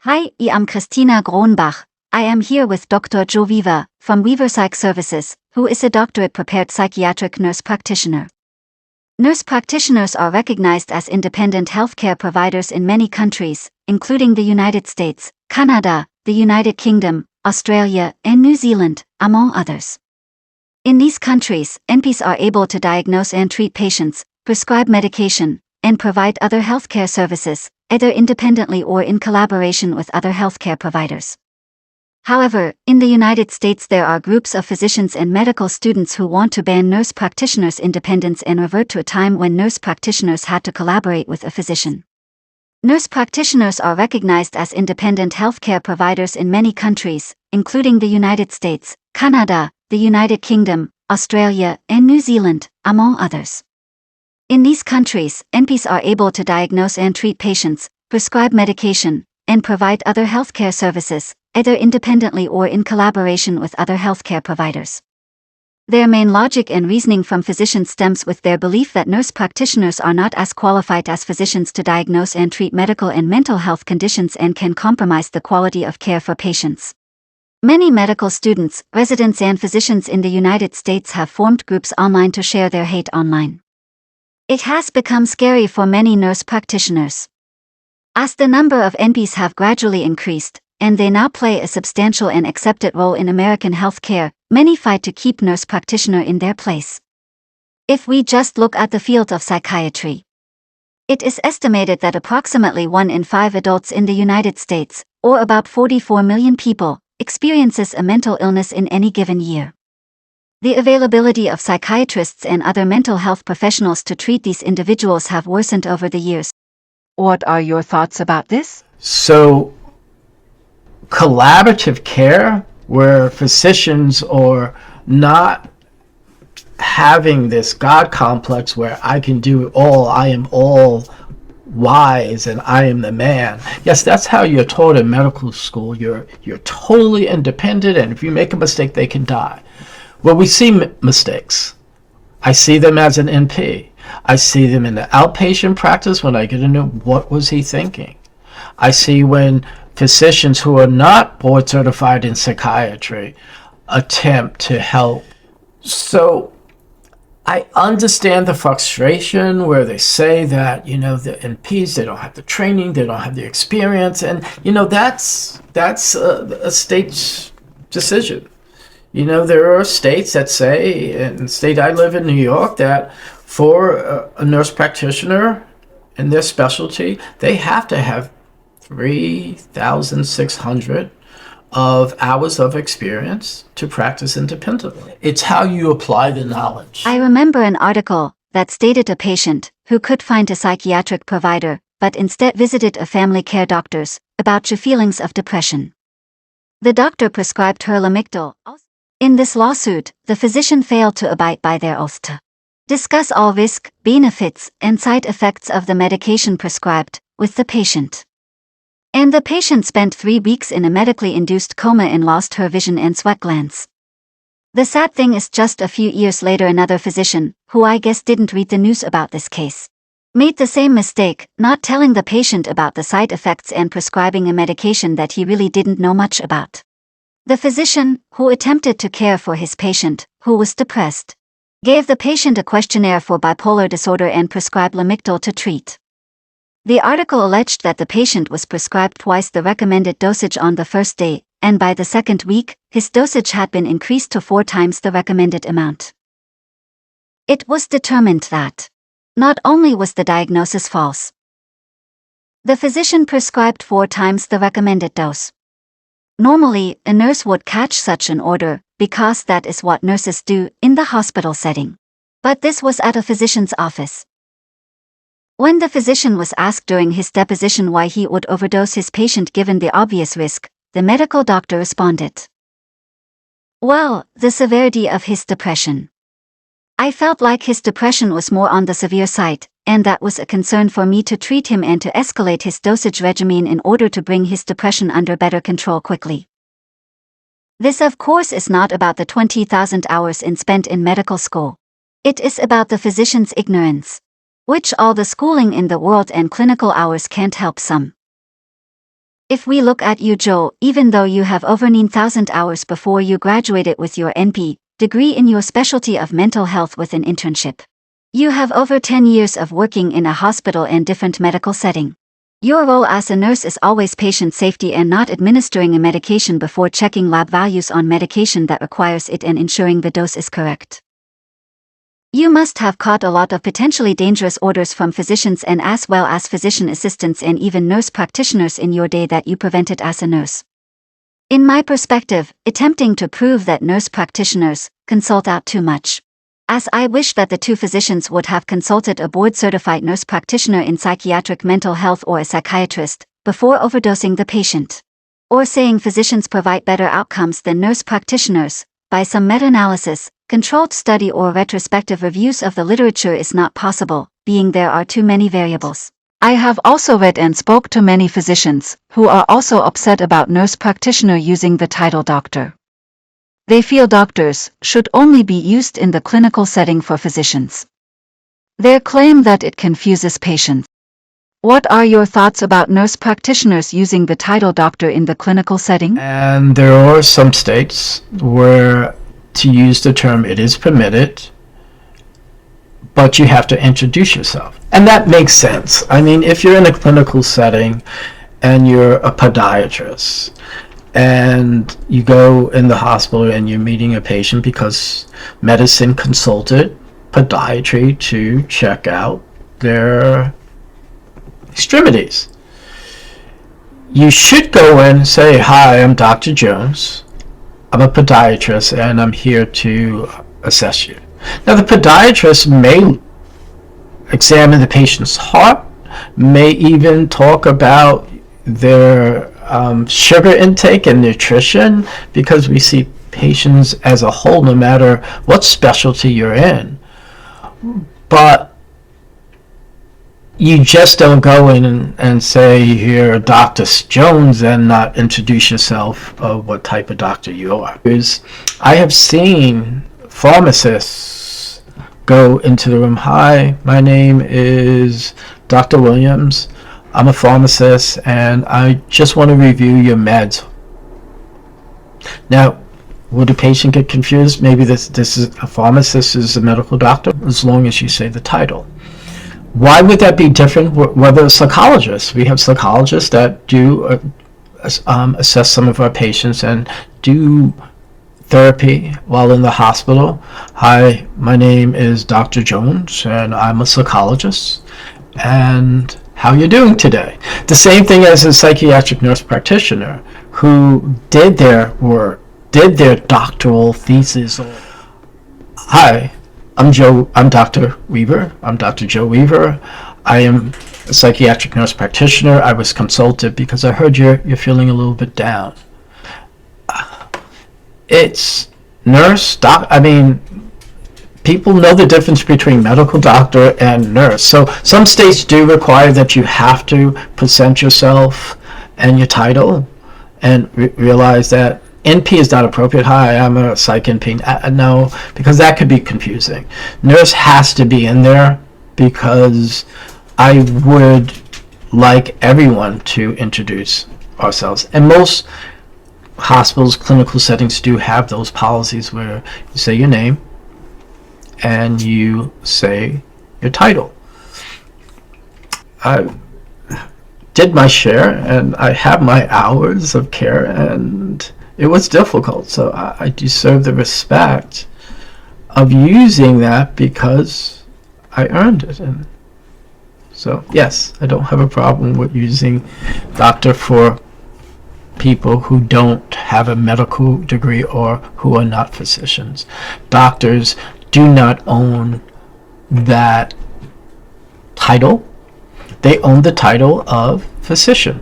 Hi, I am Christina Gronbach. I am here with Dr. Joe Weaver, from Weaver Psych Services, who is a doctorate-prepared psychiatric nurse practitioner. Nurse practitioners are recognized as independent healthcare providers in many countries, including the United States, Canada, the United Kingdom, Australia, and New Zealand, among others. In these countries, NPs are able to diagnose and treat patients, prescribe medication, and provide other healthcare services, either independently or in collaboration with other healthcare providers. However, in the United States there are groups of physicians and medical students who want to ban nurse practitioners' independence and revert to a time when nurse practitioners had to collaborate with a physician. Nurse practitioners are recognized as independent healthcare providers in many countries, including the United States, Canada, the United Kingdom, Australia, and New Zealand, among others. In these countries, NPs are able to diagnose and treat patients, prescribe medication, and provide other healthcare services, either independently or in collaboration with other healthcare providers. Their main logic and reasoning from physicians stems with their belief that nurse practitioners are not as qualified as physicians to diagnose and treat medical and mental health conditions and can compromise the quality of care for patients. Many medical students, residents, and physicians in the United States have formed groups online to share their hate online. It has become scary for many nurse practitioners. As the number of NPs have gradually increased, and they now play a substantial and accepted role in American healthcare, many fight to keep nurse practitioner in their place. If we just look at the field of psychiatry, it is estimated that approximately 1 in 5 adults in the United States, or about 44 million people, experiences a mental illness in any given year. The availability of psychiatrists and other mental health professionals to treat these individuals have worsened over the years. What are your thoughts about this? So, collaborative care, where physicians are not having this God complex where I can do it all, I am all wise and I am the man. Yes, that's how you're taught in medical school. You're totally independent, and if you make a mistake, they can die. Well, we see mistakes. I see them as an NP. I see them in the outpatient practice when I get to know what was he thinking. I see when physicians who are not board certified in psychiatry attempt to help. So I understand the frustration where they say that, the NPs, they don't have the training, they don't have the experience, and, that's a state's decision. There are states that say, in the state I live in, New York, that for a nurse practitioner in their specialty, they have to have 3,600 of hours of experience to practice independently. It's how you apply the knowledge. I remember an article that stated a patient who could find a psychiatric provider, but instead visited a family care doctor's, about her feelings of depression. The doctor prescribed her Lamictal. In this lawsuit, the physician failed to abide by their oath to discuss all risk, benefits, and side effects of the medication prescribed with the patient. And the patient spent 3 weeks in a medically induced coma and lost her vision and sweat glands. The sad thing is, just a few years later, another physician, who I guess didn't read the news about this case, made the same mistake, not telling the patient about the side effects and prescribing a medication that he really didn't know much about. The physician, who attempted to care for his patient, who was depressed, gave the patient a questionnaire for bipolar disorder and prescribed Lamictal to treat. The article alleged that the patient was prescribed twice the recommended dosage on the first day, and by the second week, his dosage had been increased to 4 times the recommended amount. It was determined that not only was the diagnosis false, the physician prescribed 4 times the recommended dose. Normally, a nurse would catch such an order, because that is what nurses do in the hospital setting. But this was at a physician's office. When the physician was asked during his deposition why he would overdose his patient given the obvious risk, the medical doctor responded, "Well, the severity of his depression. I felt like his depression was more on the severe side, and that was a concern for me to treat him and to escalate his dosage regimen in order to bring his depression under better control quickly." This, of course, is not about the 20,000 hours spent in medical school. It is about the physician's ignorance, which all the schooling in the world and clinical hours can't help some. If we look at you, Joe, even though you have over 9,000 hours before you graduated with your NP degree in your specialty of mental health with an internship, you have over 10 years of working in a hospital and different medical setting. Your role as a nurse is always patient safety and not administering a medication before checking lab values on medication that requires it and ensuring the dose is correct. You must have caught a lot of potentially dangerous orders from physicians and as well as physician assistants and even nurse practitioners in your day that you prevented as a nurse. In my perspective, attempting to prove that nurse practitioners consult out too much. As I wish that the two physicians would have consulted a board-certified nurse practitioner in psychiatric mental health or a psychiatrist before overdosing the patient. Or saying physicians provide better outcomes than nurse practitioners by some meta-analysis, controlled study or retrospective reviews of the literature is not possible, being there are too many variables. I have also read and spoke to many physicians who are also upset about nurse practitioner using the title doctor. They feel doctors should only be used in the clinical setting for physicians. They claim that it confuses patients. What are your thoughts about nurse practitioners using the title doctor in the clinical setting? And there are some states where to use the term it is permitted, but you have to introduce yourself. And that makes sense. I mean, if you're in a clinical setting and you're a podiatrist and you go in the hospital and you're meeting a patient because medicine consulted podiatry to check out their extremities, you should go in and say, "Hi, I'm Dr. Jones. I'm a podiatrist and I'm here to assess you." Now, the podiatrist may examine the patient's heart, may even talk about their sugar intake and nutrition, because we see patients as a whole no matter what specialty you're in. But you just don't go in and say you're Dr. Jones and not introduce yourself of what type of doctor you are. I have seen pharmacists go into the room. "Hi, my name is Dr. Williams. I'm a pharmacist and I just want to review your meds." Now, would the patient get confused? Maybe this is a pharmacist is a medical doctor, as long as you say the title. Why would that be different? Whether a psychologist, we have psychologists that do assess some of our patients and do therapy while in the hospital. "Hi, my name is Dr. Jones and I'm a psychologist, and how you doing today?" The same thing as a psychiatric nurse practitioner who did their work, did their doctoral thesis. "Hi, I'm Dr. Weaver. I'm Dr. Joe Weaver. I am a psychiatric nurse practitioner. I was consulted because I heard you're feeling a little bit down." It's nurse, doc. I mean, people know the difference between medical doctor and nurse. So some states do require that you have to present yourself and your title, and realize that NP is not appropriate. "Hi, I'm a psych NP." No, because that could be confusing. Nurse has to be in there because I would like everyone to introduce ourselves. And most hospitals, clinical settings do have those policies where you say your name and you say your title. I did my share and I have my hours of care, and it was difficult, so I deserve the respect of using that because I earned it. And so yes, I don't have a problem with using doctor for people who don't have a medical degree or who are not physicians. Doctors do not own that title. They own the title of physician.